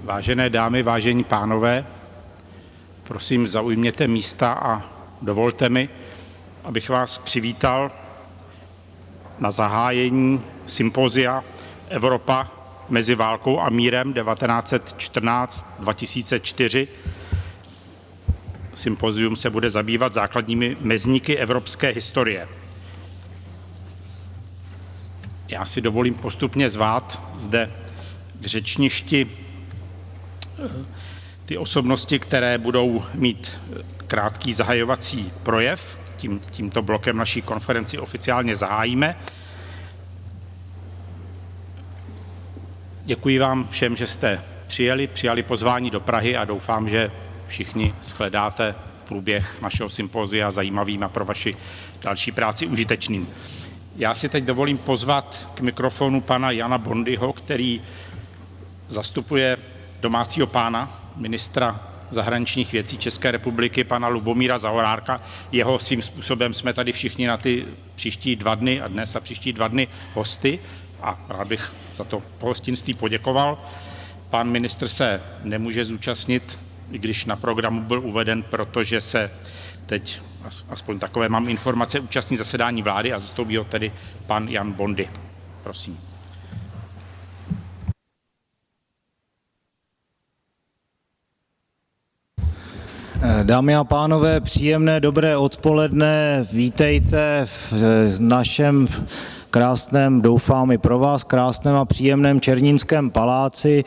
Vážené dámy, vážení pánové, prosím, zaujměte místa a dovolte mi, abych vás přivítal na zahájení sympozia Evropa mezi válkou a mírem 1914-2004. Sympozium se bude zabývat základními mezníky evropské historie. Já si dovolím postupně zvát zde k řečništi ty osobnosti, které budou mít krátký zahajovací projev. Tímto blokem naší konferenci oficiálně zahájíme. Děkuji vám všem, že jste přijali pozvání do Prahy a doufám, že všichni shledáte průběh našeho sympozia zajímavým a pro vaši další práci užitečným. Já si teď dovolím pozvat k mikrofonu pana Jana Bondyho, který zastupuje domácího pána, ministra zahraničních věcí České republiky, pana Lubomíra Zaorálka. Jeho svým způsobem jsme tady všichni na ty příští 2 dny a dnes a příští 2 dny hosty a rád bych za to pohostinství poděkoval. Pan ministr se nemůže zúčastnit, i když na programu byl uveden, protože se teď, aspoň takové mám informace, účastní zasedání vlády a zastoupí ho tedy pan Jan Bondy. Prosím. Dámy a pánové, příjemné dobré odpoledne, vítejte v našem krásném, doufám i pro vás, krásném a příjemném Černínském paláci.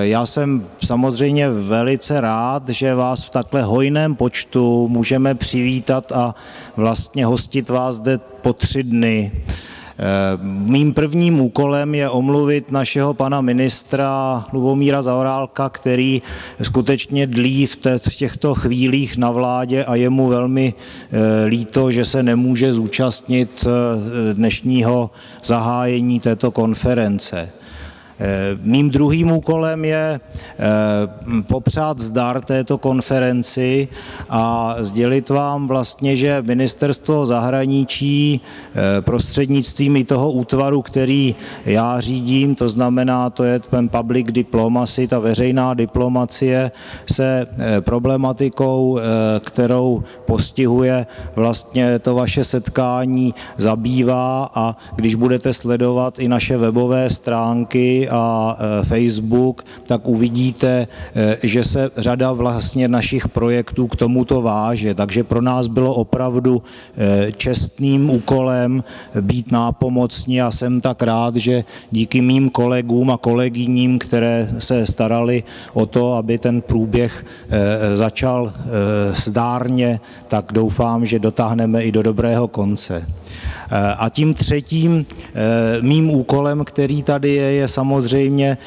Já jsem samozřejmě velice rád, že vás v takhle hojném počtu můžeme přivítat a vlastně hostit vás zde po 3 dny. Mým prvním úkolem je omluvit našeho pana ministra Lubomíra Zaorálka, který skutečně dlí v těchto chvílích na vládě a je mu velmi líto, že se nemůže zúčastnit dnešního zahájení této konference. Mým druhým úkolem je popřát zdar této konferenci a sdělit vám vlastně, že ministerstvo zahraničí prostřednictvím i toho útvaru, který já řídím, to znamená, to je ten public diplomacy, ta veřejná diplomacie, se problematikou, kterou postihuje vlastně to vaše setkání, zabývá a když budete sledovat i naše webové stránky a Facebook, tak uvidíte, že se řada vlastně našich projektů k tomuto váže. Takže pro nás bylo opravdu čestným úkolem být nápomocní a jsem tak rád, že díky mým kolegům a kolegyním, které se starali o to, aby ten průběh začal zdárně, tak doufám, že dotáhneme i do dobrého konce. A tím třetím mým úkolem, který tady je samozřejmě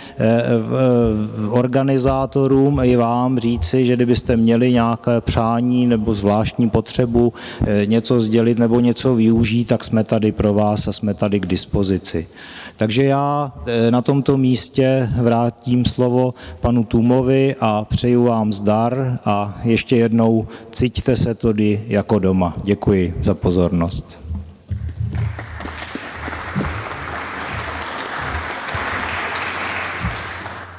organizátorům i vám říci, že kdybyste měli nějaké přání nebo zvláštní potřebu něco sdělit nebo něco využít, tak jsme tady pro vás a jsme tady k dispozici. Takže já na tomto místě vrátím slovo panu Tůmovi a přeju vám zdar a ještě jednou cíťte se tady jako doma. Děkuji za pozornost.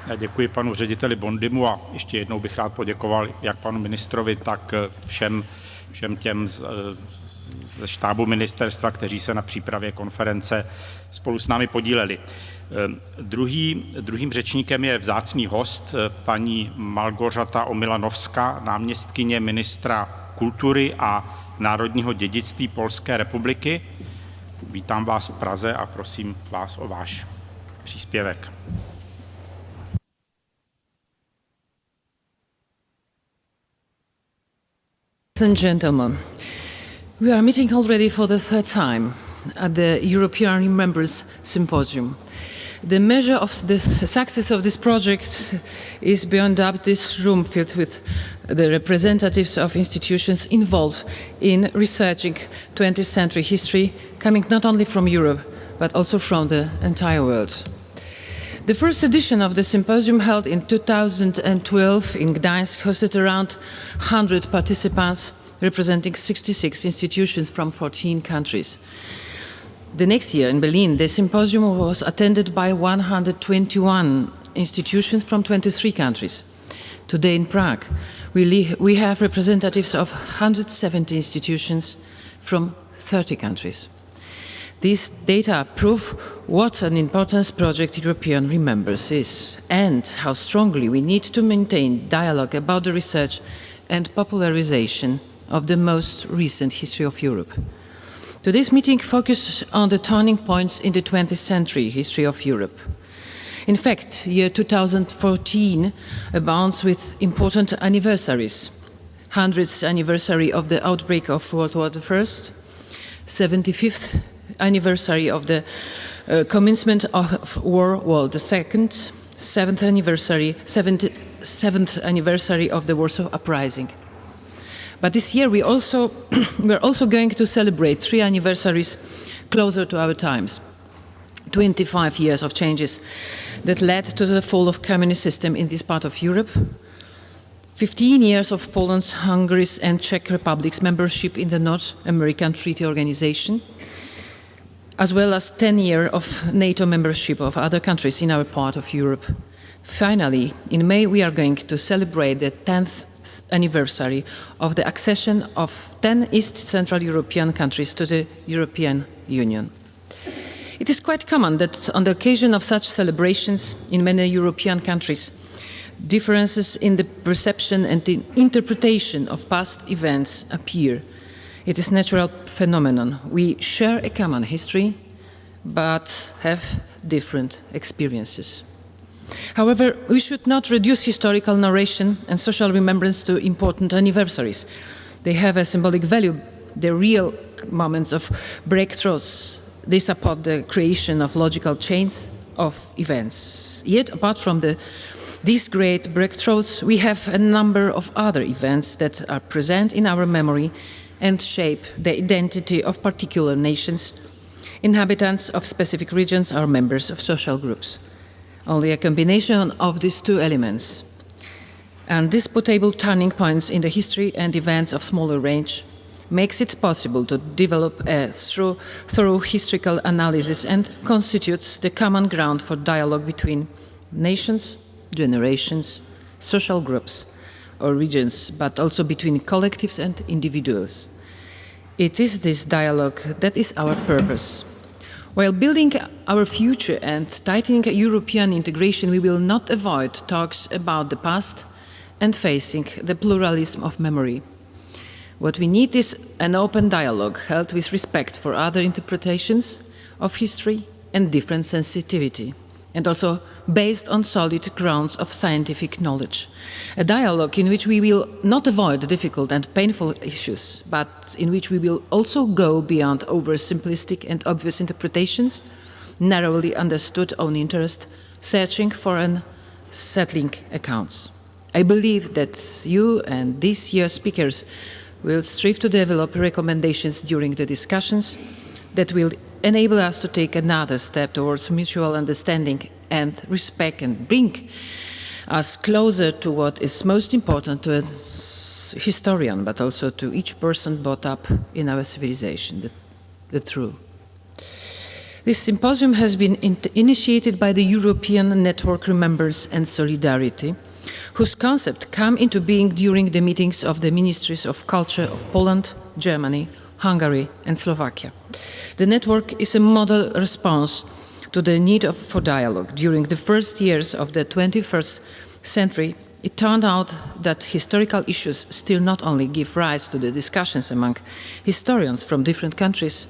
Já děkuji panu řediteli Bondymu a ještě jednou bych rád poděkoval jak panu ministrovi, tak všem těm ze štábu ministerstva, kteří se na přípravě konference spolu s námi podíleli. Druhým řečníkem je vzácný host, paní Małgorzata Omilanowska, náměstkyně ministra kultury a národního dědictví Polské republiky. Vítám vás v Praze a prosím vás o váš příspěvek. Ladies and gentlemen, we are meeting already for the 3rd time at the European Remembrance Symposium. The measure of the success of this project is beyond doubt this room filled with the representatives of institutions involved in researching 20th century history, coming not only from Europe, but also from the entire world. The first edition of the symposium, held in 2012 in Gdańsk, hosted around 100 participants representing 66 institutions from 14 countries. The next year in Berlin, the symposium was attended by 121 institutions from 23 countries. Today in Prague, we have representatives of 170 institutions from 30 countries. These data prove what an important project European Remembrance is and how strongly we need to maintain dialogue about the research and popularization of the most recent history of Europe. Today's meeting focuses on the turning points in the 20th century history of Europe. In fact, year 2014 abounds with important anniversaries. 100th anniversary of the outbreak of World War I, 75th anniversary of the commencement of World War II, 7th anniversary of the Warsaw Uprising. But this year we're also going to celebrate 3 anniversaries closer to our times. 25 years of changes that led to the fall of communist system in this part of Europe. 15 years of Poland's, Hungary's and Czech Republic's membership in the North American Treaty Organization, as well as 10 years of NATO membership of other countries in our part of Europe. Finally, in May we are going to celebrate the 10th anniversary of the accession of 10 East Central European countries to the European Union. It is quite common that on the occasion of such celebrations in many European countries, differences in the perception and the interpretation of past events appear. It is a natural phenomenon. We share a common history, but have different experiences. However, we should not reduce historical narration and social remembrance to important anniversaries. They have a symbolic value. They're real moments of breakthroughs. They support the creation of logical chains of events. Yet, apart from these great breakthroughs, we have a number of other events that are present in our memory and shape the identity of particular nations, inhabitants of specific regions, or members of social groups. Only a combination of these 2 elements and disputable turning points in the history and events of smaller range makes it possible to develop a thorough historical analysis and constitutes the common ground for dialogue between nations, generations, social groups or regions, but also between collectives and individuals. It is this dialogue that is our purpose. While building our future and tightening European integration, we will not avoid talks about the past and facing the pluralism of memory. What we need is an open dialogue held with respect for other interpretations of history and different sensitivity, and also based on solid grounds of scientific knowledge. A dialogue in which we will not avoid difficult and painful issues, but in which we will also go beyond oversimplistic and obvious interpretations, narrowly understood own interest, searching for and settling accounts. I believe that you and this year's speakers will strive to develop recommendations during the discussions that will enable us to take another step towards mutual understanding and respect and bring us closer to what is most important to a historian, but also to each person brought up in our civilization, the true. This symposium has been initiated by the European Network Remembrance and Solidarity, whose concept came into being during the meetings of the Ministries of Culture of Poland, Germany, Hungary and Slovakia. The network is a model response to the need for dialogue. During the first years of the 21st century, it turned out that historical issues still not only give rise to the discussions among historians from different countries,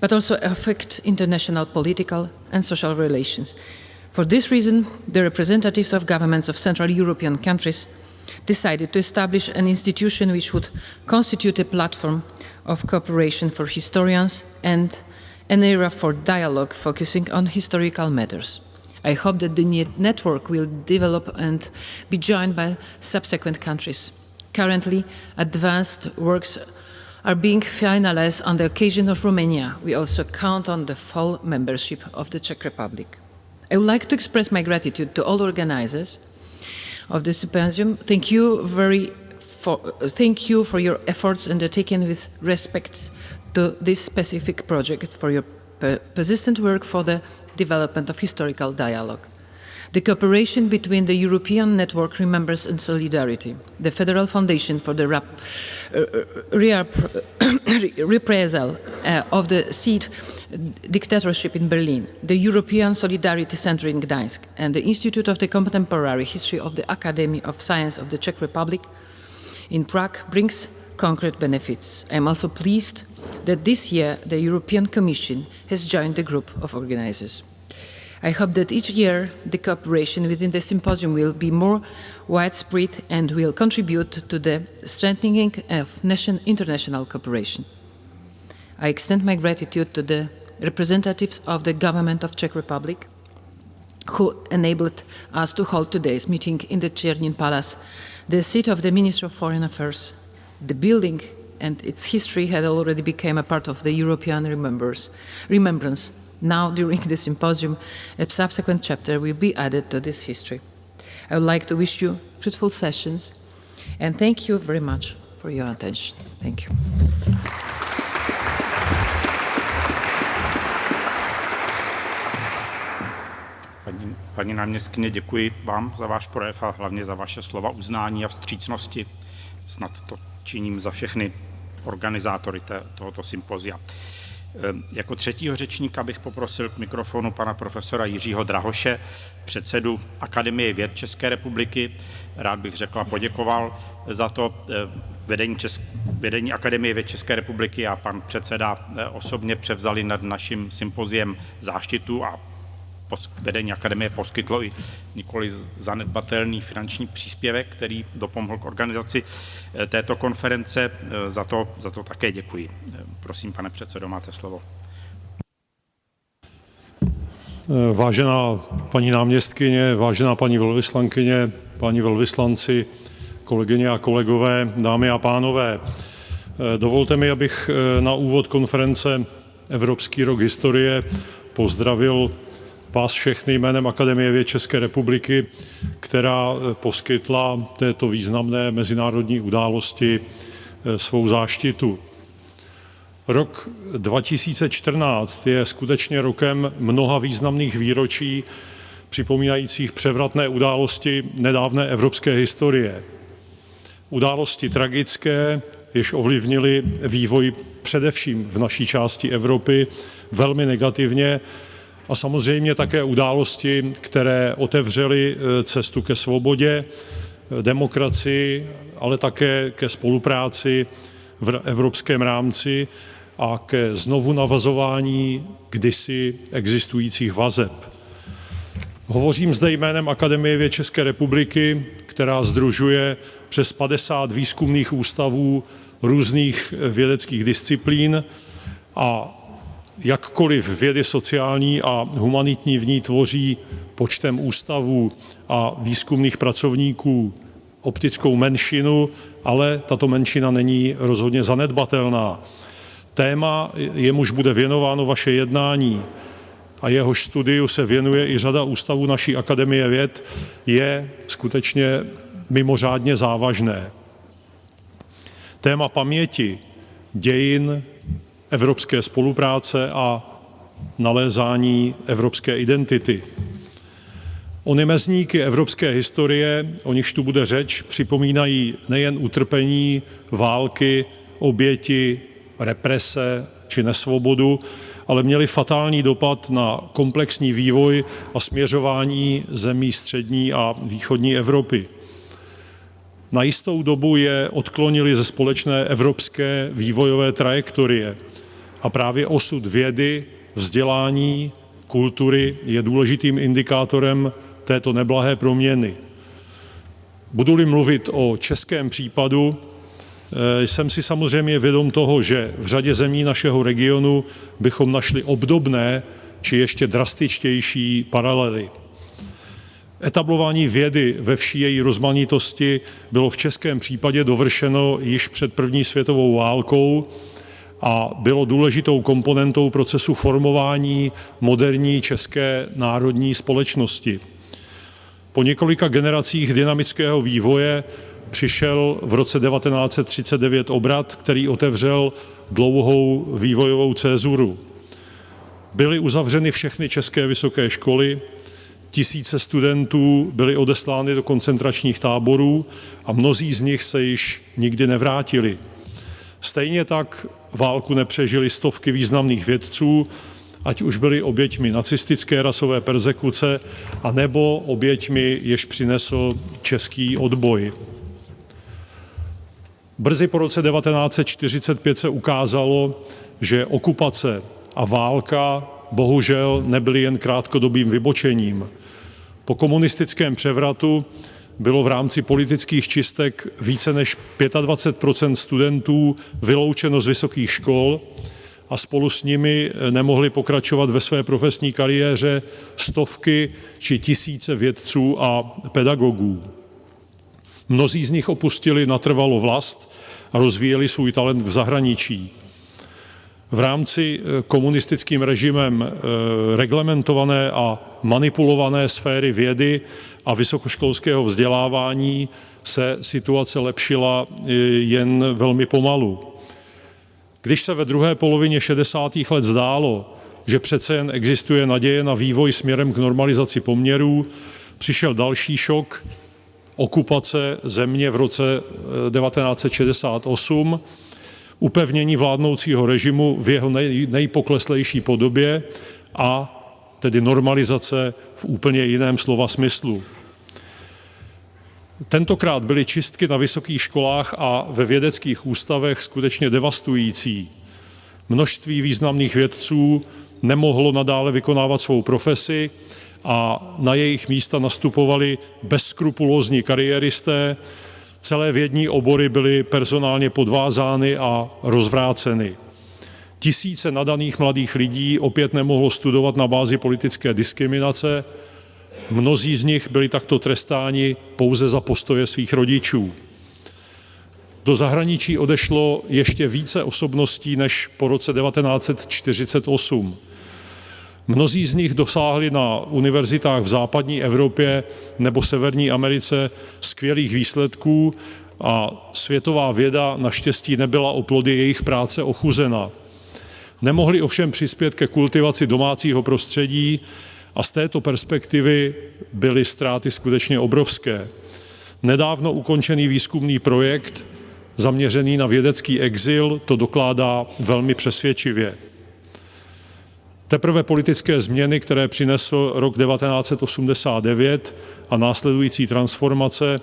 but also affect international political and social relations. For this reason, the representatives of governments of Central European countries decided to establish an institution which would constitute a platform of cooperation for historians and an area for dialogue focusing on historical matters. I hope that the network will develop and be joined by subsequent countries. Currently, advanced works are being finalized on the occasion of Romania. We also count on the full membership of the Czech Republic. I would like to express my gratitude to all organizers of the symposium. Thank you for your efforts undertaken with respect to this specific project, for your persistent work for the development of historical dialogue. the cooperation between the European Network Remembrance and Solidarity, the Federal Foundation for the reprisal of the Sid dictatorship in Berlin, the European Solidarity Center in Gdańsk, and the Institute of the Contemporary History of the Academy of Science of the Czech Republic in Prague brings concrete benefits. I am also pleased that this year the European Commission has joined the group of organizers. I hope that each year the cooperation within the symposium will be more widespread and will contribute to the strengthening of international cooperation. I extend my gratitude to the representatives of the government of Czech Republic who enabled us to hold today's meeting in the Czernin Palace, the seat of the Minister of Foreign Affairs. The building and its history had already become a part of the European Remembrance. Now, during the symposium, a subsequent chapter will be added to this history. I would like to wish you fruitful sessions and thank you very much for your attention. Thank you. Paní náměstkyně, děkuji vám za váš projev a hlavně za vaše slova uznání a vstřícnosti. Snad to činím za všechny organizátory tohoto sympozia. Jako třetího řečníka bych poprosil k mikrofonu pana profesora Jiřího Drahoše, předsedu Akademie věd České republiky. Rád bych řekl a poděkoval za to. Vedení Akademie věd České republiky a pan předseda osobně převzali nad naším sympoziem záštitu a vedení akademie poskytlo i nikoli zanedbatelný finanční příspěvek, který dopomohl k organizaci této konference. Za to také děkuji. Prosím, pane předsedo, máte slovo. Vážená paní náměstkyně, vážená paní velvyslankyně, páni velvyslanci, kolegyně a kolegové, dámy a pánové, dovolte mi, abych na úvod konference Evropský rok historie pozdravil vás všechny jménem Akademie věd České republiky, která poskytla této významné mezinárodní události svou záštitu. Rok 2014 je skutečně rokem mnoha významných výročí, připomínajících převratné události nedávné evropské historie. Události tragické, jež ovlivnily vývoj především v naší části Evropy velmi negativně, a samozřejmě také události, které otevřely cestu ke svobodě, demokracii, ale také ke spolupráci v evropském rámci a ke znovu navazování kdysi existujících vazeb. Hovořím zde jménem Akademie věd České republiky, která sdružuje přes 50 výzkumných ústavů různých vědeckých disciplín a jakkoliv vědy sociální a humanitní v ní tvoří počtem ústavů a výzkumných pracovníků optickou menšinu, ale tato menšina není rozhodně zanedbatelná. Téma, jemuž bude věnováno vaše jednání a jehož studiu se věnuje i řada ústavů naší Akademie věd, je skutečně mimořádně závažné. Téma paměti, dějin, evropské spolupráce a nalézání evropské identity. Ony mezníky evropské historie, o nichž tu bude řeč, připomínají nejen utrpení, války, oběti, represe či nesvobodu, ale měly fatální dopad na komplexní vývoj a směřování zemí střední a východní Evropy. Na jistou dobu je odklonili ze společné evropské vývojové trajektorie a právě osud vědy, vzdělání, kultury je důležitým indikátorem této neblahé proměny. Budu-li mluvit o českém případu, jsem si samozřejmě vědom toho, že v řadě zemí našeho regionu bychom našli obdobné či ještě drastičtější paralely. Etablování vědy ve vší její rozmanitosti bylo v českém případě dovršeno již před první světovou válkou a bylo důležitou komponentou procesu formování moderní české národní společnosti. Po několika generacích dynamického vývoje přišel v roce 1939 obrat, který otevřel dlouhou vývojovou cézuru. Byly uzavřeny všechny české vysoké školy, Tisíce studentů byly odeslány do koncentračních táborů a mnozí z nich se již nikdy nevrátili. Stejně tak válku nepřežili stovky významných vědců, ať už byli oběťmi nacistické rasové perzekuce, anebo oběťmi, jež přinesl český odboj. Brzy po roce 1945 se ukázalo, že okupace a válka bohužel nebyly jen krátkodobým vybočením. Po komunistickém převratu bylo v rámci politických čistek více než 25% studentů vyloučeno z vysokých škol a spolu s nimi nemohli pokračovat ve své profesní kariéře stovky či tisíce vědců a pedagogů. Mnozí z nich opustili natrvalo vlast a rozvíjeli svůj talent v zahraničí. V rámci komunistickým režimem reglementované a manipulované sféry vědy a vysokoškolského vzdělávání se situace lepšila jen velmi pomalu. Když se ve druhé polovině 60. let zdálo, že přece jen existuje naděje na vývoj směrem k normalizaci poměrů, přišel další šok, okupace země v roce 1968, upevnění vládnoucího režimu v jeho nejpokleslejší podobě a tedy normalizace v úplně jiném slova smyslu. Tentokrát byly čistky na vysokých školách a ve vědeckých ústavech skutečně devastující. Množství významných vědců nemohlo nadále vykonávat svou profesi a na jejich místa nastupovali bezskrupulózní kariéristé. Celé vědní obory byly personálně podvázány a rozvráceny. Tisíce nadaných mladých lidí opět nemohlo studovat na bázi politické diskriminace. Mnozí z nich byli takto trestáni pouze za postoje svých rodičů. Do zahraničí odešlo ještě více osobností než po roce 1948. Mnozí z nich dosáhli na univerzitách v západní Evropě nebo Severní Americe skvělých výsledků a světová věda naštěstí nebyla o plody jejich práce ochuzena. Nemohli ovšem přispět ke kultivaci domácího prostředí a z této perspektivy byly ztráty skutečně obrovské. Nedávno ukončený výzkumný projekt zaměřený na vědecký exil to dokládá velmi přesvědčivě. Teprve politické změny, které přinesl rok 1989 a následující transformace,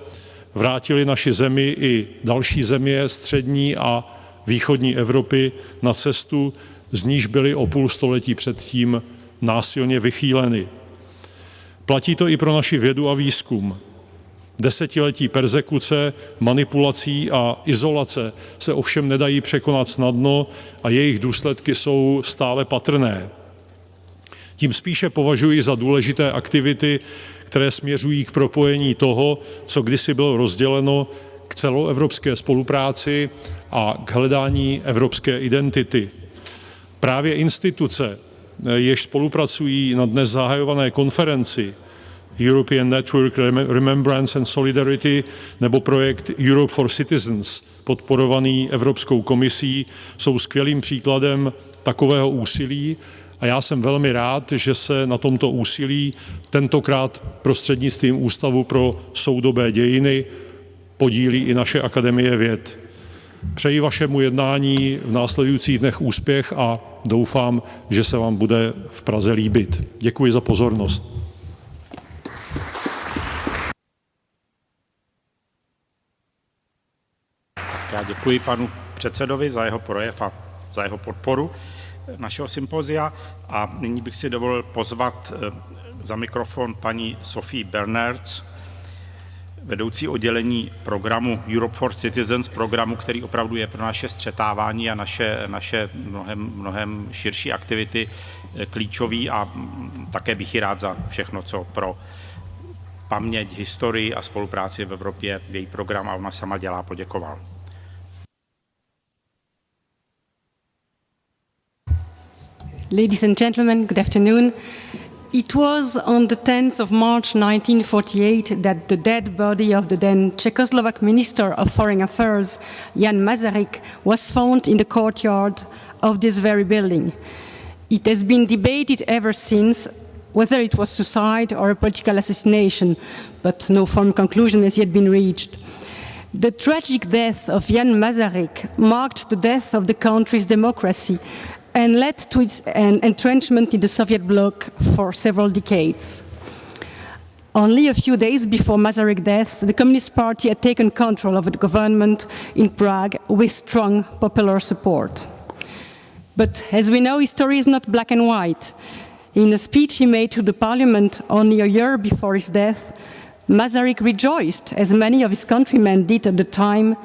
vrátily naši zemi i další země střední a východní Evropy na cestu, z níž byly o půl století předtím násilně vychýleny. Platí to i pro naši vědu a výzkum. Desetiletí perzekuce, manipulací a izolace se ovšem nedají překonat snadno a jejich důsledky jsou stále patrné. Tím spíše považuji za důležité aktivity, které směřují k propojení toho, co kdysi bylo rozděleno, k celoevropské spolupráci a k hledání evropské identity. Právě instituce, jež spolupracují na dnes zahajované konferenci European Network Remembrance and Solidarity nebo projekt Europe for Citizens, podporovaný Evropskou komisí, jsou skvělým příkladem takového úsilí a já jsem velmi rád, že se na tomto úsilí tentokrát prostřednictvím Ústavu pro soudobé dějiny podílí i naše Akademie věd. Přeji vašemu jednání v následujících dnech úspěch a doufám, že se vám bude v Praze líbit. Děkuji za pozornost. Já děkuji panu předsedovi za jeho projev a za jeho podporu našeho sympozia a nyní bych si dovolil pozvat za mikrofon paní Sophie Beernaerts, vedoucí oddělení programu Europe for Citizens, programu, který opravdu je pro naše střetávání a naše mnohem širší aktivity klíčový a také bych ji rád za všechno, co pro paměť, historii a spolupráci v Evropě její program a ona sama dělá, poděkoval. Ladies and gentlemen, good afternoon. It was on the 10th of March 1948 that the dead body of the then Czechoslovak Minister of Foreign Affairs, Jan Masaryk, was found in the courtyard of this very building. It has been debated ever since whether it was suicide or a political assassination, but no firm conclusion has yet been reached. The tragic death of Jan Masaryk marked the death of the country's democracy and led to its entrenchment in the Soviet bloc for several decades. Only a few days before Masaryk's death, the Communist Party had taken control of the government in Prague with strong popular support. But as we know, history is not black and white. In a speech he made to the parliament only a year before his death, Masaryk rejoiced, as many of his countrymen did at the time,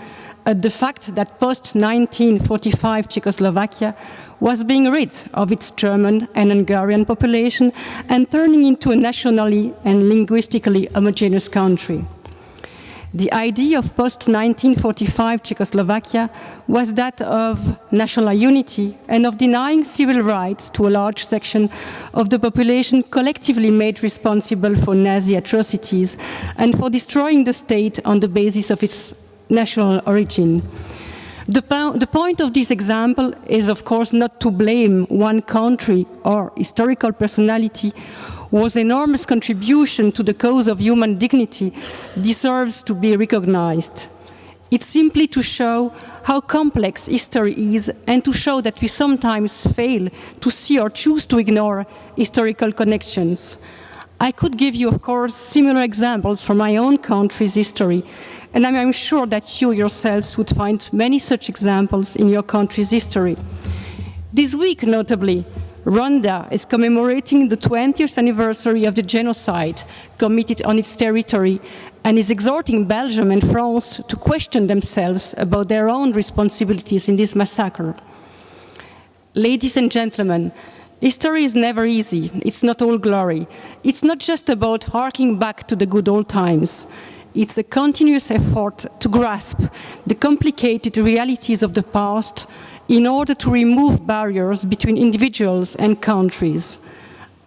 at the fact that post-1945 Czechoslovakia was being rid of its German and Hungarian population and turning into a nationally and linguistically homogeneous country. The idea of post-1945 Czechoslovakia was that of national unity and of denying civil rights to a large section of the population collectively made responsible for Nazi atrocities and for destroying the state on the basis of its national origin. The point of this example is, of course, not to blame one country or historical personality whose enormous contribution to the cause of human dignity deserves to be recognized. It's simply to show how complex history is and to show that we sometimes fail to see or choose to ignore historical connections. I could give you, of course, similar examples from my own country's history, and I'm sure that you yourselves would find many such examples in your country's history. This week, notably, Rwanda is commemorating the 20th anniversary of the genocide committed on its territory and is exhorting Belgium and France to question themselves about their own responsibilities in this massacre. Ladies and gentlemen, history is never easy. It's not all glory. It's not just about harking back to the good old times. It's a continuous effort to grasp the complicated realities of the past in order to remove barriers between individuals and countries.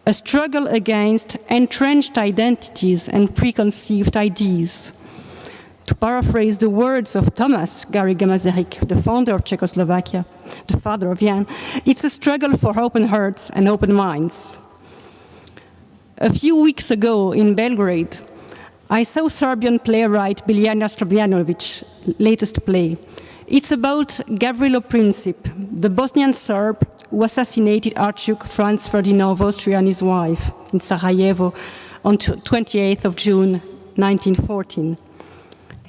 A struggle against entrenched identities and preconceived ideas. To paraphrase the words of Thomas Garrigue Masaryk, the founder of Czechoslovakia, the father of Jan, it's a struggle for open hearts and open minds. A few weeks ago in Belgrade, I saw Serbian playwright Biljana Srbljanović's latest play. It's about Gavrilo Princip, the Bosnian Serb who assassinated Archduke Franz Ferdinand of Austria and his wife in Sarajevo on 28th of June 1914.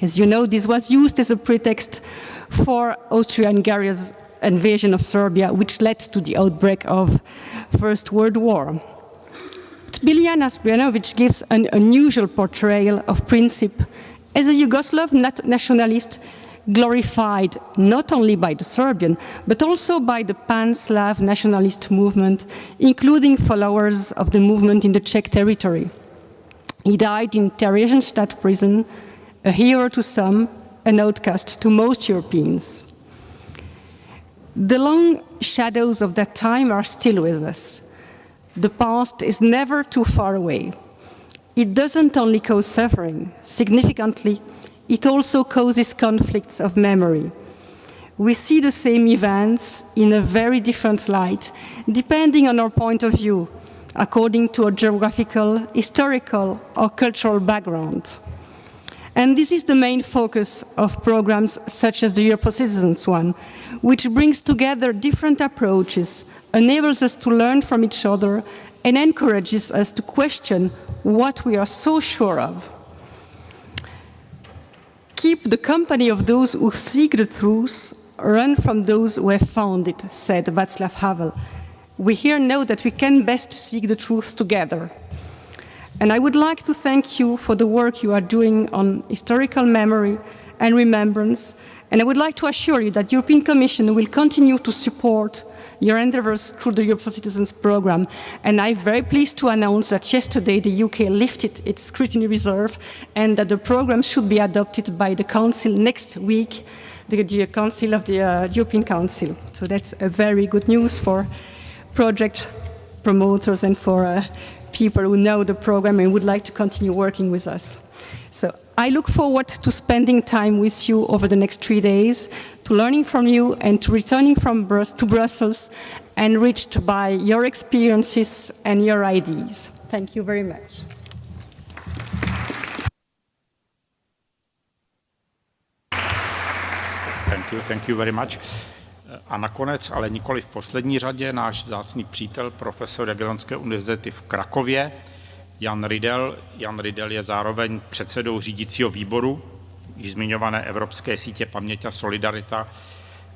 As you know, this was used as a pretext for Austria-Hungary's invasion of Serbia, which led to the outbreak of First World War. Biljana Srbljanović gives an unusual portrayal of Princip as a Yugoslav nationalist glorified not only by the Serbian, but also by the pan-Slav nationalist movement, including followers of the movement in the Czech territory. He died in Theresienstadt prison, a hero to some, an outcast to most Europeans. The long shadows of that time are still with us. The past is never too far away. It doesn't only cause suffering. Significantly, it also causes conflicts of memory. We see the same events in a very different light, depending on our point of view, according to our geographical, historical, or cultural background. And this is the main focus of programs such as the Europe for Citizens one, which brings together different approaches, enables us to learn from each other, and encourages us to question what we are so sure of. Keep the company of those who seek the truth, run from those who have found it, said Václav Havel. We here know that we can best seek the truth together. And I would like to thank you for the work you are doing on historical memory and remembrance. And I would like to assure you that the European Commission will continue to support your endeavors through the Europe for Citizens program. And I'm very pleased to announce that yesterday the UK lifted its scrutiny reserve and that the program should be adopted by the Council next week, the Council of the European Council. So that's a very good news for project promoters and for people who know the program and would like to continue working with us. So I look forward to spending time with you over the next 3 days, to learning from you and to returning to Brussels, enriched by your experiences and your ideas. Thank you very much. Thank you very much. A nakonec, ale nikoli v poslední řadě, náš vzácný přítel, profesor Jagellonské univerzity v Krakově, Jan Rydel. Jan Rydel je zároveň předsedou řídícího výboru již zmiňované Evropské sítě Paměť a solidarita,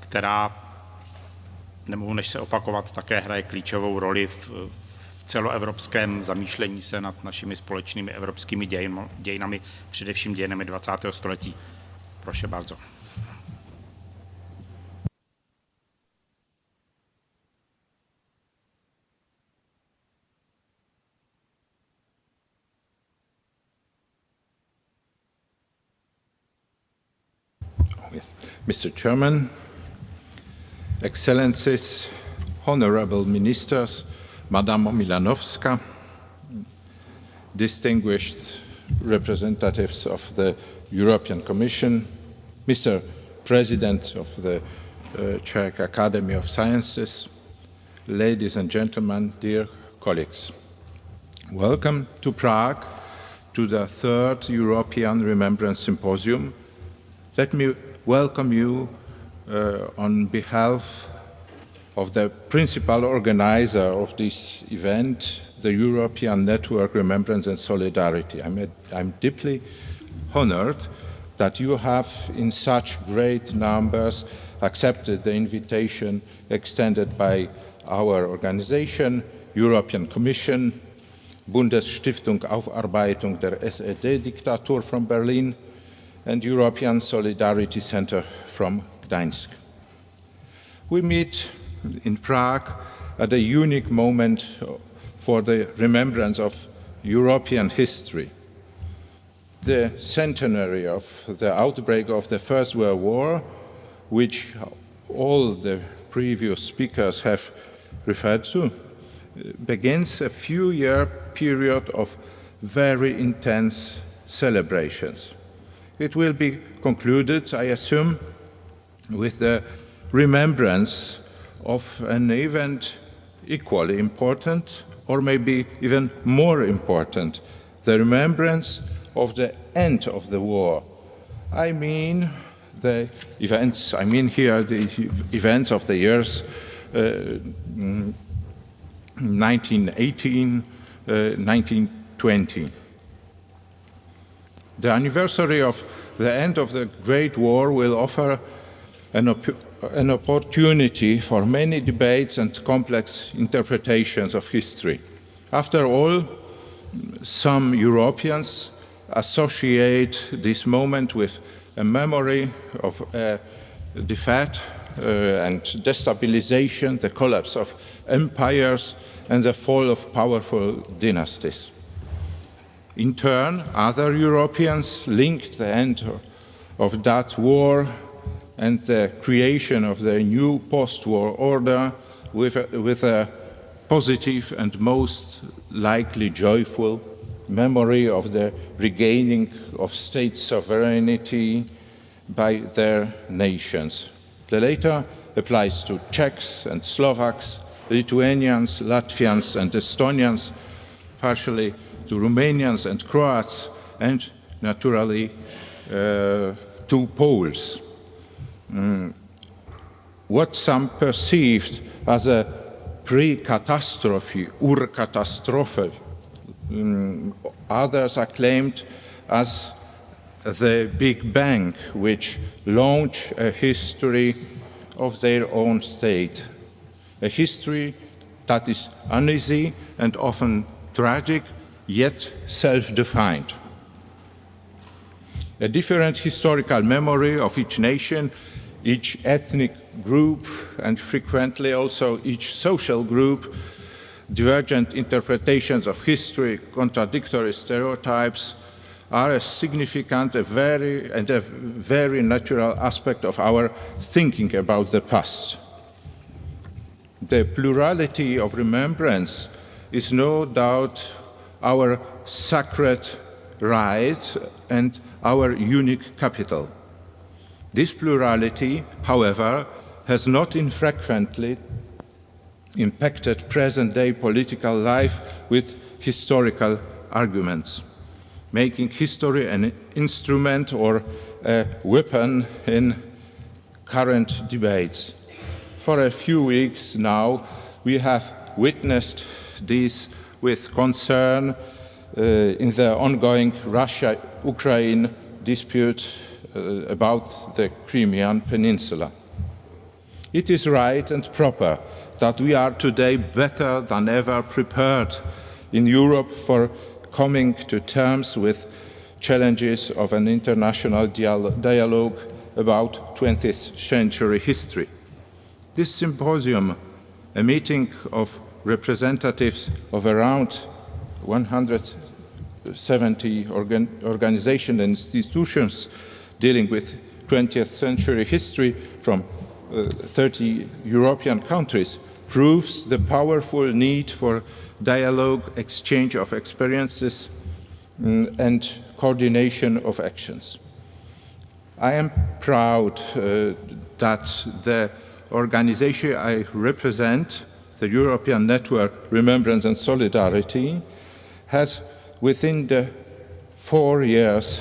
která, nemohu než se opakovat, také hraje klíčovou roli v celoevropském zamýšlení se nad našimi společnými evropskými dějinami, především dějinami 20. století. Proszę bardzo. Yes. Mr. Chairman, Excellencies, Honorable Ministers, Madame Omilanowska, distinguished representatives of the European Commission, Mr. President of the Czech Academy of Sciences, ladies and gentlemen, dear colleagues. Welcome to Prague, to the third European Remembrance Symposium. Let me welcome you on behalf of the principal organizer of this event, the European Network Remembrance and Solidarity. I'm deeply honored that you have in such great numbers accepted the invitation extended by our organization, European Commission, Bundesstiftung Aufarbeitung der SED-Diktatur from Berlin, and European Solidarity Center from Gdańsk. We meet in Prague at a unique moment for the remembrance of European history. The centenary of the outbreak of the First World War, which all the previous speakers have referred to, begins a few-year period of very intense celebrations. It will be concluded, I assume, with the remembrance of an event equally important, or maybe even more important, the remembrance of the end of the war. I mean the events of the years 1918, 1920. The anniversary of the end of the Great War will offer an opportunity for many debates and complex interpretations of history. After all, some Europeans associate this moment with a memory of defeat and destabilization, the collapse of empires, and the fall of powerful dynasties. In turn, other Europeans linked the end of that war and the creation of the new post-war order with a positive and most likely joyful memory of the regaining of state sovereignty by their nations. The latter applies to Czechs and Slovaks, Lithuanians, Latvians and Estonians, partially to Romanians and Croats, and naturally to Poles. What some perceived as a pre-catastrophe, Urkatastrophe, others acclaimed as the Big Bang, which launched a history of their own state, a history that is uneasy and often tragic, yet self-defined. A different historical memory of each nation, each ethnic group, and frequently also each social group, divergent interpretations of history, contradictory stereotypes, are a significant and a very natural aspect of our thinking about the past. The plurality of remembrance is no doubt our sacred right and our unique capital. This plurality, however, has not infrequently impacted present-day political life with historical arguments, making history an instrument or a weapon in current debates. For a few weeks now, we have witnessed this with concern in the ongoing Russia-Ukraine dispute about the Crimean Peninsula. It is right and proper that we are today better than ever prepared in Europe for coming to terms with challenges of an international dialogue about 20th century history. This symposium, a meeting of representatives of around 170 organizations and institutions dealing with 20th century history from 30 European countries, proves the powerful need for dialogue, exchange of experiences, and coordination of actions. I am proud that the organization I represent, the European Network Remembrance and Solidarity, has within the 4 years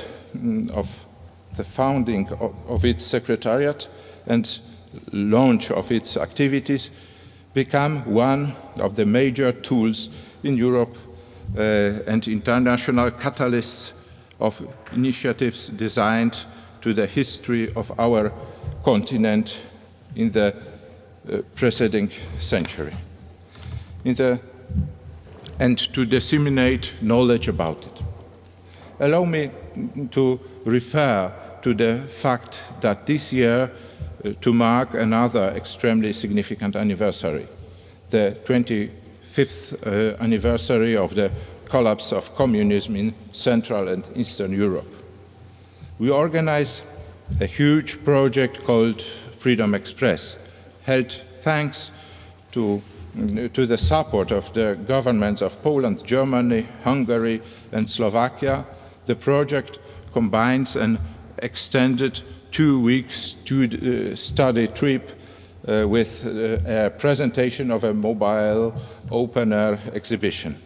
of the founding of its secretariat and launch of its activities become one of the major tools in Europe and international catalysts of initiatives designed to the history of our continent in the preceding century, and to disseminate knowledge about it. Allow me to refer to the fact that this year, to mark another extremely significant anniversary, the 25th anniversary of the collapse of communism in Central and Eastern Europe. We organize a huge project called Freedom Express, held thanks to the support of the governments of Poland, Germany, Hungary, and Slovakia. The project combines an extended 2-week study trip with a presentation of a mobile open-air exhibition.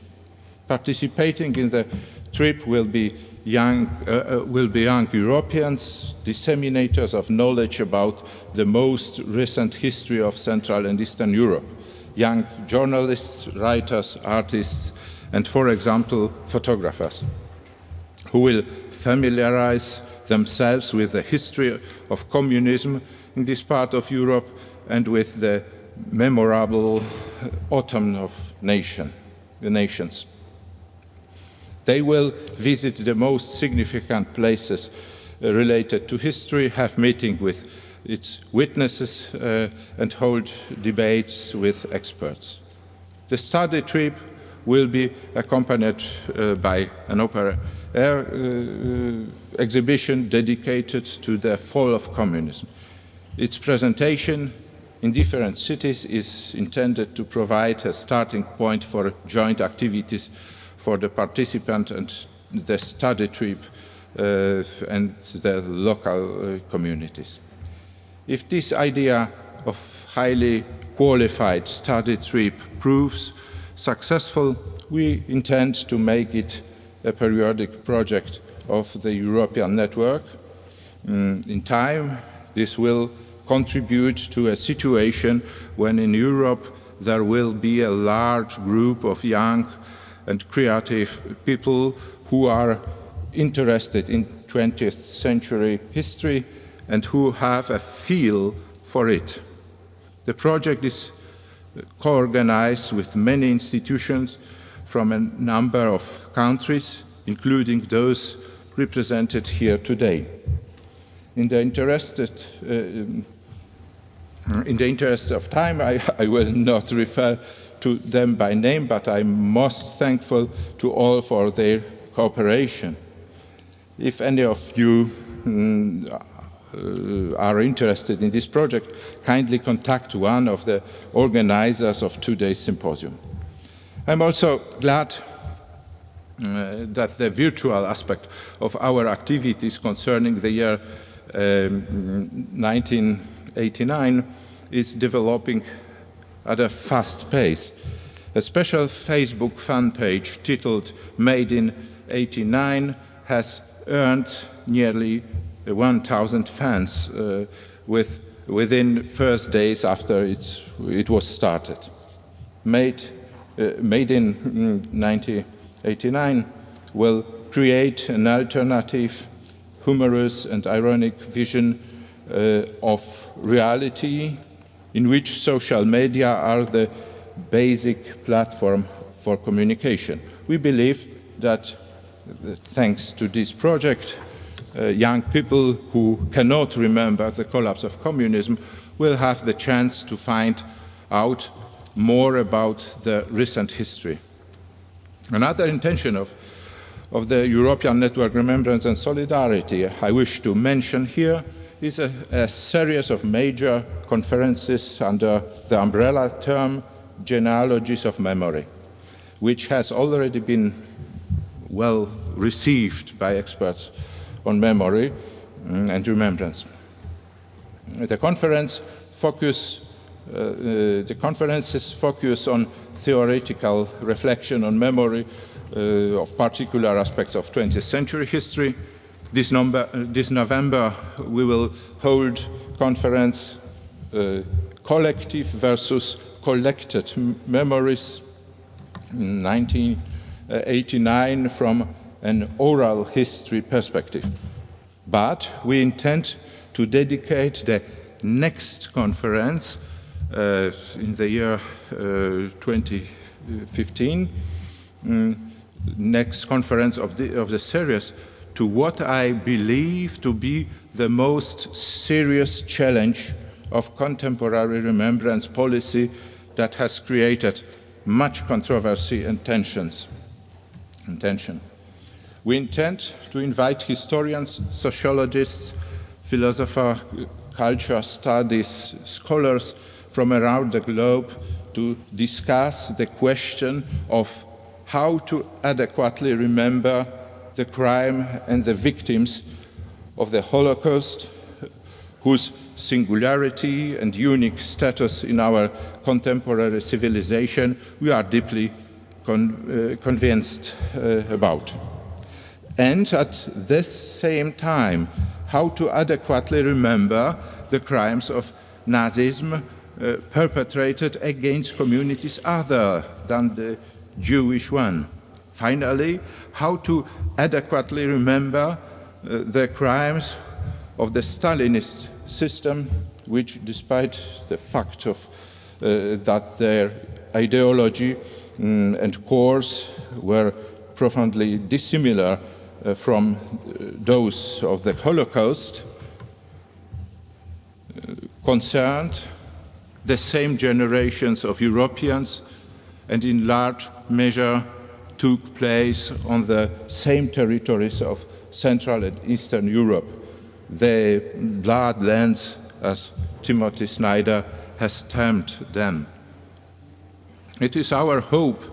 Participating in the trip will be young Europeans, disseminators of knowledge about the most recent history of Central and Eastern Europe, young journalists, writers, artists, and, for example, photographers, who will familiarize themselves with the history of communism in this part of Europe and with the memorable autumn of the nations. They will visit the most significant places related to history, have meetings with its witnesses, and hold debates with experts. The study trip will be accompanied by an open-air exhibition dedicated to the fall of communism. Its presentation in different cities is intended to provide a starting point for joint activities for the participant and the study trip and the local communities. If this idea of highly qualified study trip proves successful, we intend to make it a periodic project of the European network. In time, this will contribute to a situation when in Europe there will be a large group of young and creative people who are interested in 20th century history and who have a feel for it. The project is co-organized with many institutions from a number of countries, including those represented here today. In the interest of time, I will not refer to them by name, but I'm most thankful to all for their cooperation. If any of you are interested in this project, kindly contact one of the organizers of today's symposium. I'm also glad that the virtual aspect of our activities concerning the year 1989 is developing at a fast pace. A special Facebook fan page titled Made in '89 has earned nearly 1,000 fans within first days after it was started. Made in 1989 will create an alternative, humorous and ironic vision of reality in which social media are the basic platform for communication. We believe that thanks to this project, young people who cannot remember the collapse of communism will have the chance to find out more about the recent history. Another intention of the European Network Remembrance and Solidarity I wish to mention here is a series of major conferences under the umbrella term Genealogies of Memory, which has already been well received by experts on memory and remembrance. The conferences focus on theoretical reflection on memory of particular aspects of 20th century history. This November we will hold conference Collective versus Collected Memories 1989 from an oral history perspective. But we intend to dedicate the next conference in the year 2015, next conference of the series, to what I believe to be the most serious challenge of contemporary remembrance policy that has created much controversy and tension. We intend to invite historians, sociologists, philosophers, culture studies, scholars from around the globe to discuss the question of how to adequately remember the crime and the victims of the Holocaust, whose singularity and unique status in our contemporary civilization we are deeply convinced about. And at this same time, how to adequately remember the crimes of Nazism perpetrated against communities other than the Jewish one. Finally, how to adequately remember the crimes of the Stalinist system, which, despite the fact of that their ideology and course were profoundly dissimilar from those of the Holocaust, concerned the same generations of Europeans and in large measure took place on the same territories of Central and Eastern Europe, the bloodlands, as Timothy Snyder has termed them. It is our hope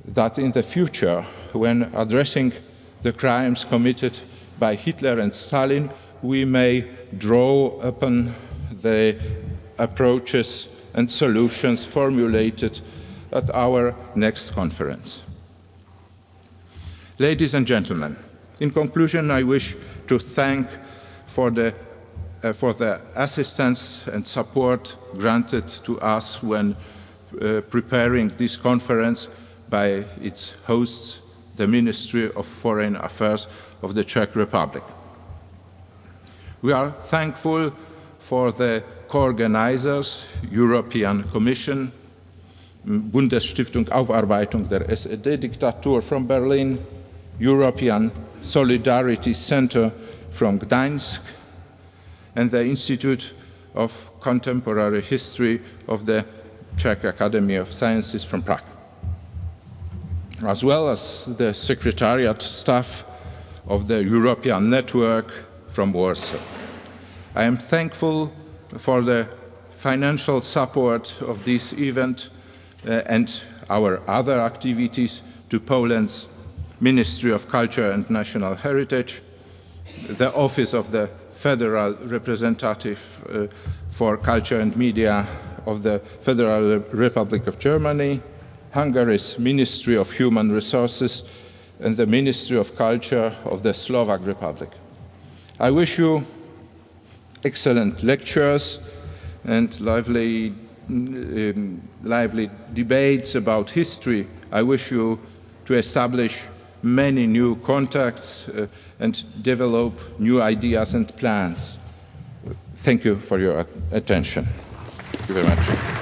that in the future, when addressing the crimes committed by Hitler and Stalin, we may draw upon the approaches and solutions formulated at our next conference. Ladies and gentlemen, in conclusion, I wish to thank for the assistance and support granted to us when preparing this conference by its hosts, the Ministry of Foreign Affairs of the Czech Republic. We are thankful for the co-organizers, European Commission, Bundesstiftung Aufarbeitung der SED-Diktatur from Berlin, European Solidarity Center from Gdańsk, and the Institute of Contemporary History of the Czech Academy of Sciences from Prague, as well as the Secretariat staff of the European Network from Warsaw. I am thankful for the financial support of this event and our other activities to Poland's Ministry of Culture and National Heritage, the Office of the Federal Representative for Culture and Media of the Federal Republic of Germany, Hungary's Ministry of Human Resources, and the Ministry of Culture of the Slovak Republic. I wish you excellent lectures and lively debates about history. I wish you to establish many new contacts and develop new ideas and plans. Thank you for your attention. Thank you very much.